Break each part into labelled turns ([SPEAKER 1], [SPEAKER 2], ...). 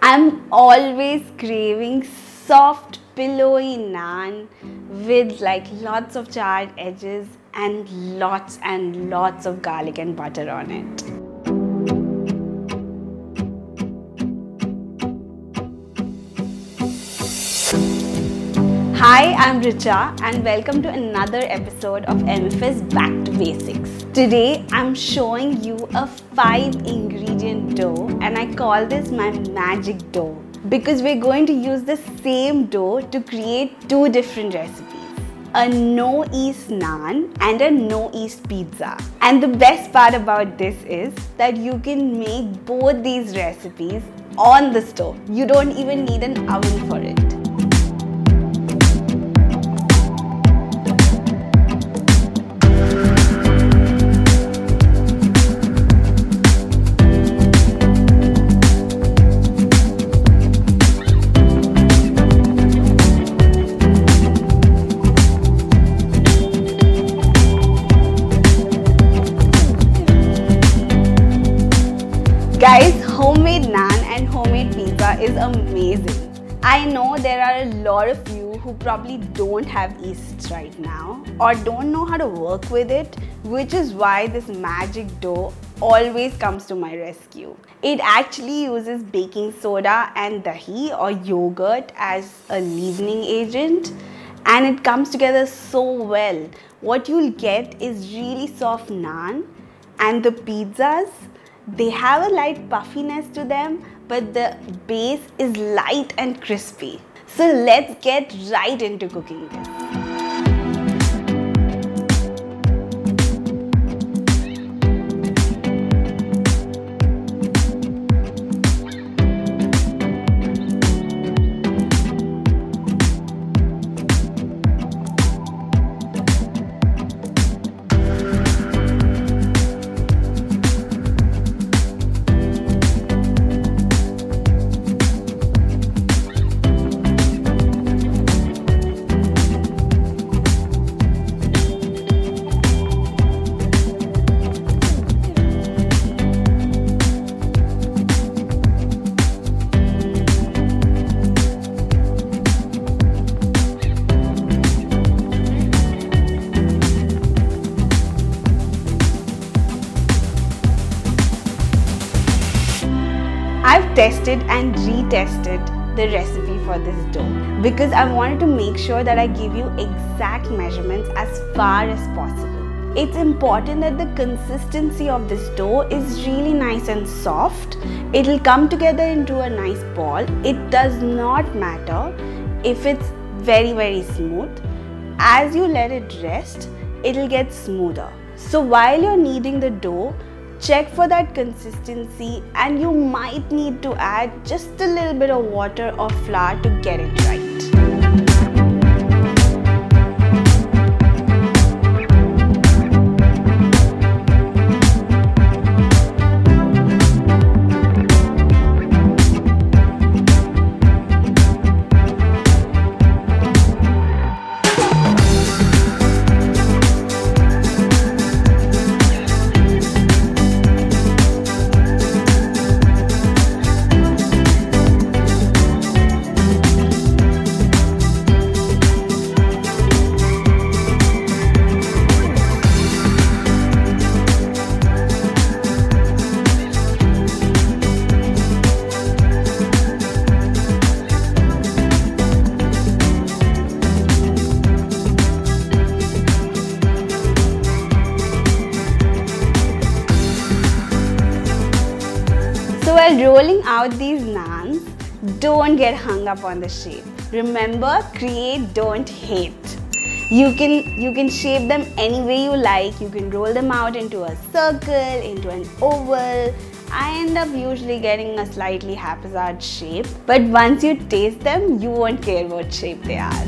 [SPEAKER 1] I'm always craving soft, pillowy naan with like lots of charred edges and lots of garlic and butter on it. Hi, I'm Richa and welcome to another episode of MFS Back to Basics. Today, I'm showing you a 5-ingredient dough and I call this my magic dough because we're going to use the same dough to create two different recipes. A no-yeast naan and a no-yeast pizza. And the best part about this is that you can make both these recipes on the stove. You don't even need an oven for it. Guys, homemade naan and homemade pizza is amazing. I know there are a lot of you who probably don't have yeast right now or don't know how to work with it, which is why this magic dough always comes to my rescue. It actually uses baking soda and dahi or yogurt as a leavening agent, and it comes together so well. What you'll get is really soft naan, and the pizzas, they have a light puffiness to them, but the base is light and crispy. So let's get right into cooking this. I've tested and retested the recipe for this dough because I wanted to make sure that I give you exact measurements as far as possible. It's important that the consistency of this dough is really nice and soft. It'll come together into a nice ball. It does not matter if it's very smooth. As you let it rest, it'll get smoother. So while you're kneading the dough, check for that consistency, and you might need to add just a little bit of water or flour to get it right. So while rolling out these naans, don't get hung up on the shape. Remember, create, don't hate. You can shape them any way you like. You can roll them out into a circle, into an oval. I end up usually getting a slightly haphazard shape, but once you taste them, you won't care what shape they are.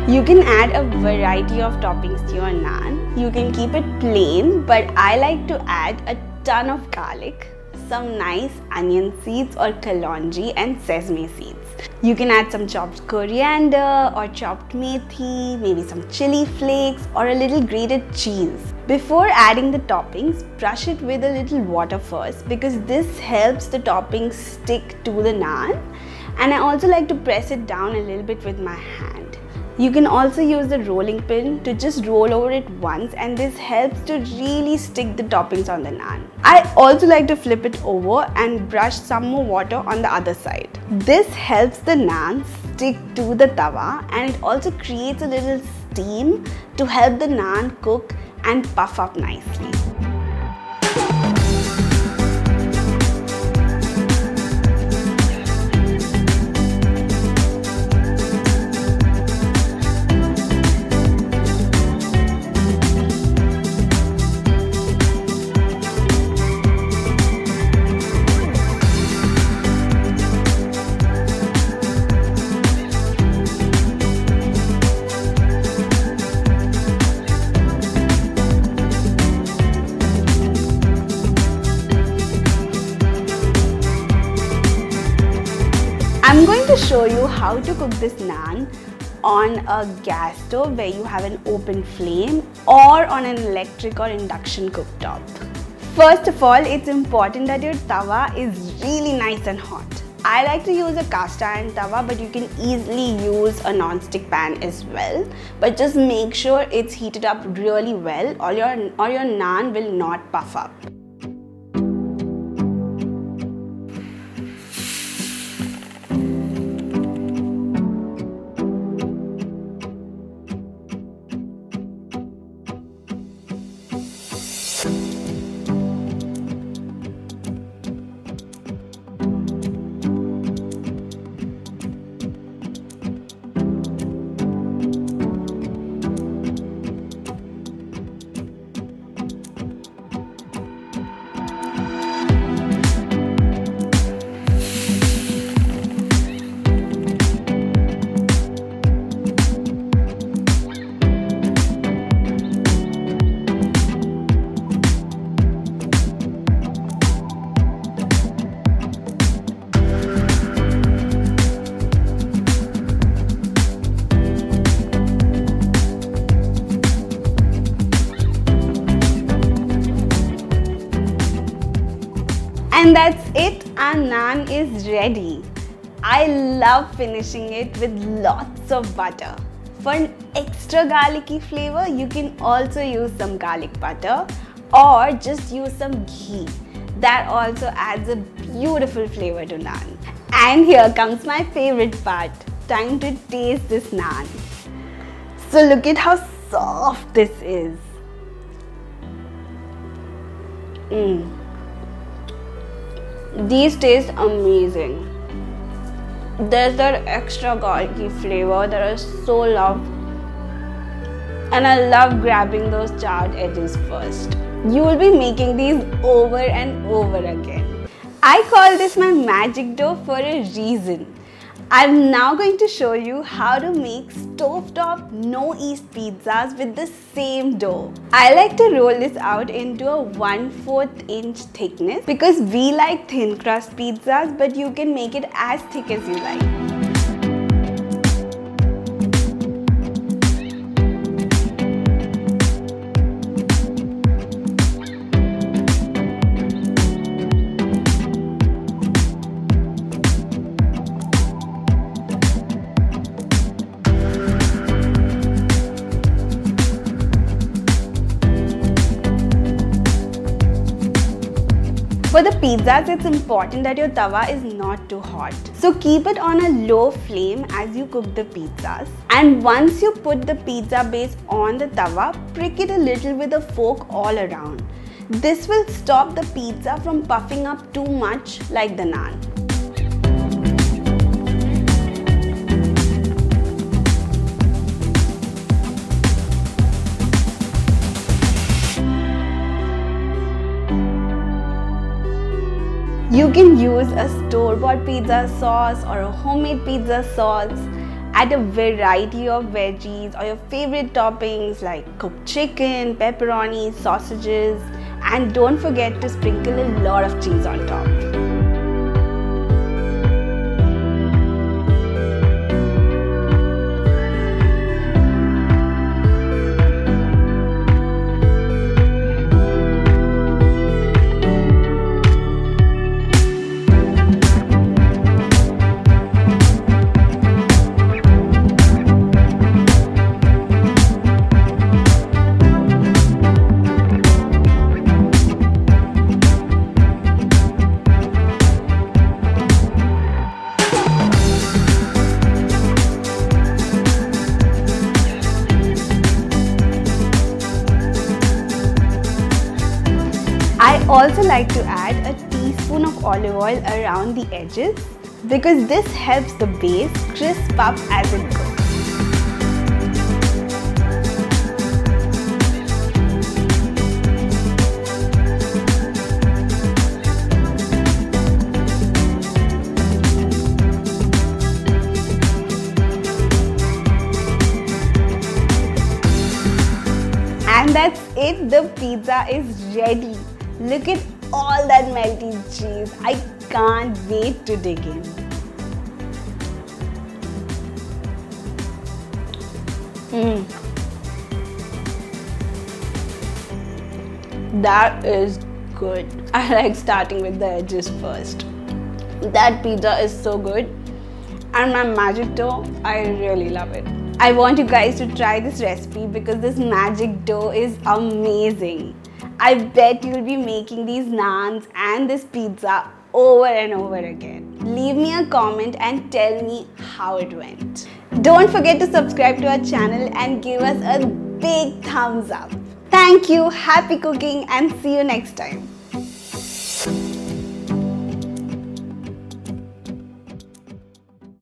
[SPEAKER 1] You can add a variety of toppings to your naan. You can keep it plain, but I like to add a ton of garlic, some nice onion seeds or kalonji and sesame seeds. You can add some chopped coriander or chopped methi, maybe some chili flakes or a little grated cheese. Before adding the toppings, brush it with a little water first because this helps the toppings stick to the naan, and I also like to press it down a little bit with my hand. You can also use the rolling pin to just roll over it once, and this helps to really stick the toppings on the naan. I also like to flip it over and brush some more water on the other side. This helps the naan stick to the tawa, and it also creates a little steam to help the naan cook and puff up nicely. I'm going to show you how to cook this naan on a gas stove where you have an open flame, or on an electric or induction cooktop. First of all, it's important that your tawa is really nice and hot. I like to use a cast iron tawa, but you can easily use a non-stick pan as well. But just make sure it's heated up really well, or your naan will not puff up. And that's it, our naan is ready. I love finishing it with lots of butter. For an extra garlicky flavor, you can also use some garlic butter or just use some ghee. That also adds a beautiful flavor to naan. And here comes my favorite part. Time to taste this naan. So look at how soft this is. These taste amazing. There's that extra garlicky flavor that I so love. And I love grabbing those charred edges first. You will be making these over and over again. I call this my magic dough for a reason. I'm now going to show you how to make stovetop no yeast pizzas with the same dough. I like to roll this out into a 1/4 inch thickness because we like thin crust pizzas, but you can make it as thick as you like. For the pizzas, it's important that your tawa is not too hot. So keep it on a low flame as you cook the pizzas. And once you put the pizza base on the tawa, prick it a little with a fork all around. This will stop the pizza from puffing up too much like the naan. You can use a store-bought pizza sauce or a homemade pizza sauce. Add a variety of veggies or your favorite toppings like cooked chicken, pepperoni, sausages, and don't forget to sprinkle a lot of cheese on top. also like to add a teaspoon of olive oil around the edges because this helps the base crisp up as it goes. And that's it, the pizza is ready. Look at all that melty cheese. I can't wait to dig in. That is good. I like starting with the edges first. That pizza is so good. And my magic dough, I really love it. I want you guys to try this recipe because this magic dough is amazing. I bet you'll be making these naans and this pizza over and over again. Leave me a comment and tell me how it went. Don't forget to subscribe to our channel and give us a big thumbs up. Thank you, happy cooking, and see you next time.